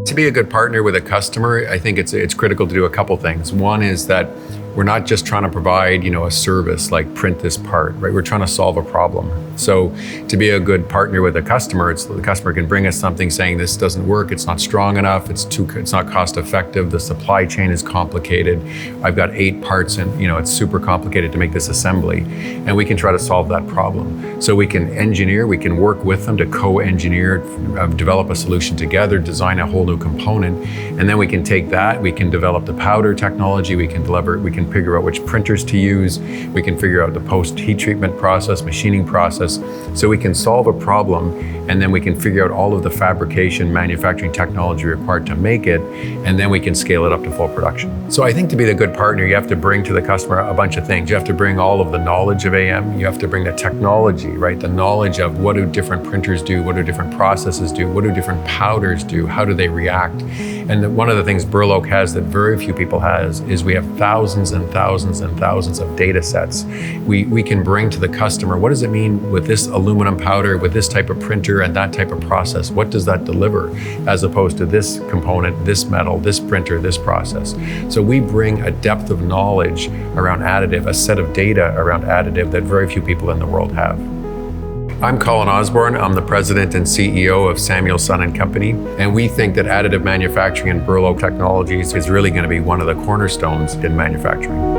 To be a good partner with a customer, I think it's critical to do a couple things. One is that we're not just trying to provide, a service like print this part, right? We're trying to solve a problem. So to be a good partner with a customer, the customer can bring us something saying this doesn't work, it's not strong enough, it's not cost effective, the supply chain is complicated. I've got 8 parts and it's super complicated to make this assembly. And we can try to solve that problem. So we can engineer, we can work with them to co-engineer, develop a solution together, design a whole new component. And then we can take that, we can develop the powder technology, we can figure out which printers to use, we can figure out the post heat treatment process, machining process, so we can solve a problem, and then we can figure out all of the fabrication, manufacturing technology required to make it, and then we can scale it up to full production. So I think to be the good partner, you have to bring to the customer a bunch of things. You have to bring all of the knowledge of AM, you have to bring the technology, right? The knowledge of what do different printers do, what do different processes do, what do different powders do, how do they react? And one of the things Burloak has that very few people has is we have thousands and thousands and thousands of data sets. We can bring to the customer, what does it mean with this aluminum powder, with this type of printer and that type of process? What does that deliver as opposed to this component, this metal, this printer, this process? So we bring a depth of knowledge around additive, a set of data around additive that very few people in the world have. I'm Colin Osborne. I'm the president and CEO of Samuel Son & Company, and we think that additive manufacturing and Burloak Technologies is really going to be one of the cornerstones in manufacturing.